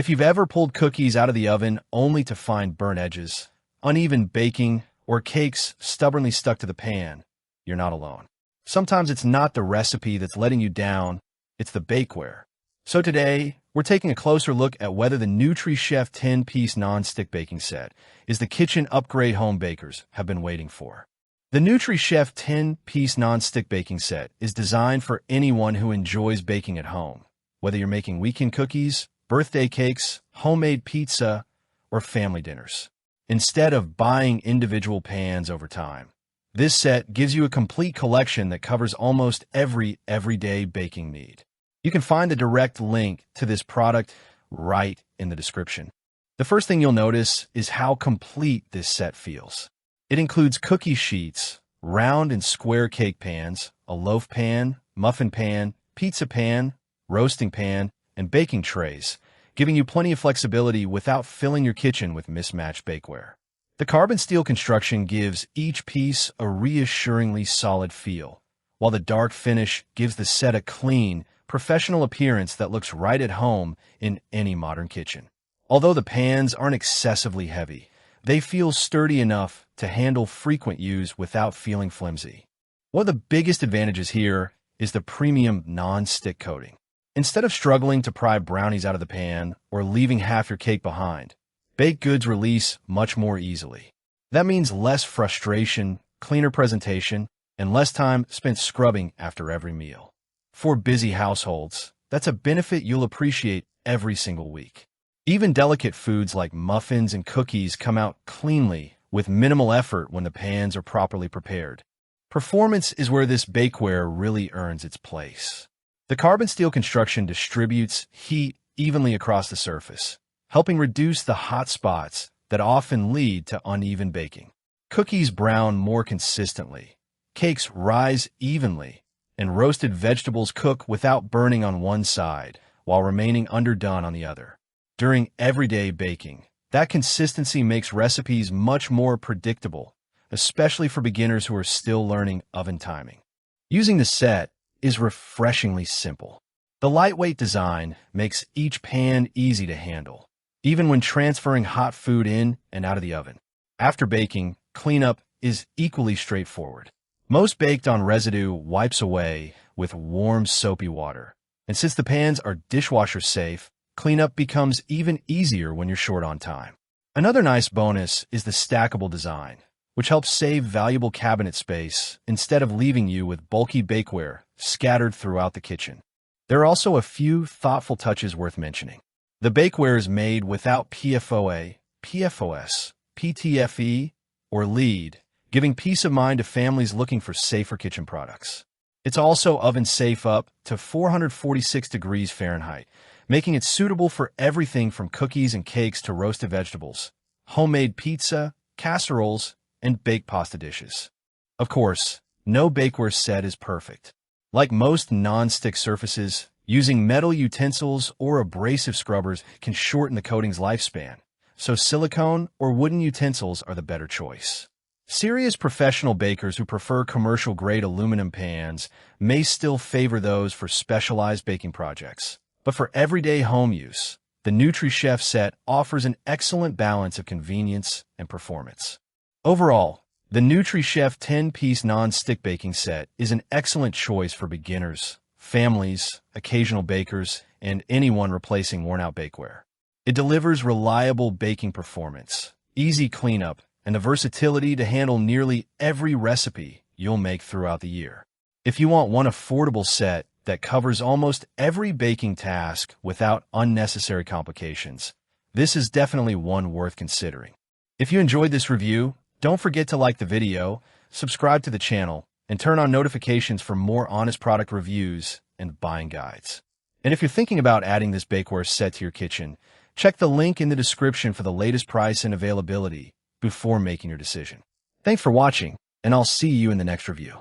If you've ever pulled cookies out of the oven only to find burnt edges, uneven baking, or cakes stubbornly stuck to the pan, you're not alone. Sometimes it's not the recipe that's letting you down, it's the bakeware. So today, we're taking a closer look at whether the NutriChef 10-piece non-stick baking set is the kitchen upgrade home bakers have been waiting for. The NutriChef 10-piece non-stick baking set is designed for anyone who enjoys baking at home, whether you're making weekend cookies, birthday cakes, homemade pizza, or family dinners. Instead of buying individual pans over time, this set gives you a complete collection that covers almost every everyday baking need. You can find the direct link to this product right in the description. The first thing you'll notice is how complete this set feels. It includes cookie sheets, round and square cake pans, a loaf pan, muffin pan, pizza pan, roasting pan, and baking trays, giving you plenty of flexibility without filling your kitchen with mismatched bakeware. The carbon steel construction gives each piece a reassuringly solid feel, while the dark finish gives the set a clean, professional appearance that looks right at home in any modern kitchen. Although the pans aren't excessively heavy, they feel sturdy enough to handle frequent use without feeling flimsy. One of the biggest advantages here is the premium non-stick coating. Instead of struggling to pry brownies out of the pan or leaving half your cake behind, baked goods release much more easily. That means less frustration, cleaner presentation, and less time spent scrubbing after every meal. For busy households, that's a benefit you'll appreciate every single week. Even delicate foods like muffins and cookies come out cleanly with minimal effort when the pans are properly prepared. Performance is where this bakeware really earns its place. The carbon steel construction distributes heat evenly across the surface, helping reduce the hot spots that often lead to uneven baking. Cookies brown more consistently, cakes rise evenly, and roasted vegetables cook without burning on one side while remaining underdone on the other. During everyday baking, that consistency makes recipes much more predictable, especially for beginners who are still learning oven timing. Using the set is refreshingly simple. The lightweight design makes each pan easy to handle, even when transferring hot food in and out of the oven. After baking, cleanup is equally straightforward. Most baked-on residue wipes away with warm, soapy water. And since the pans are dishwasher safe, cleanup becomes even easier when you're short on time. Another nice bonus is the stackable design, which helps save valuable cabinet space instead of leaving you with bulky bakeware scattered throughout the kitchen. There are also a few thoughtful touches worth mentioning. The bakeware is made without PFOA, PFOS, PTFE, or lead, giving peace of mind to families looking for safer kitchen products. It's also oven-safe up to 446 degrees Fahrenheit, making it suitable for everything from cookies and cakes to roasted vegetables, homemade pizza, casseroles, and baked pasta dishes. Of course, no bakeware set is perfect. Like most non-stick surfaces, using metal utensils or abrasive scrubbers can shorten the coating's lifespan, so silicone or wooden utensils are the better choice. Serious professional bakers who prefer commercial-grade aluminum pans may still favor those for specialized baking projects. But for everyday home use, the NutriChef set offers an excellent balance of convenience and performance. Overall, the NutriChef 10-piece non-stick baking set is an excellent choice for beginners, families, occasional bakers, and anyone replacing worn-out bakeware. It delivers reliable baking performance, easy cleanup, and the versatility to handle nearly every recipe you'll make throughout the year. If you want one affordable set that covers almost every baking task without unnecessary complications, this is definitely one worth considering. If you enjoyed this review, don't forget to like the video, subscribe to the channel, and turn on notifications for more honest product reviews and buying guides. And if you're thinking about adding this bakeware set to your kitchen, check the link in the description for the latest price and availability before making your decision. Thanks for watching, and I'll see you in the next review.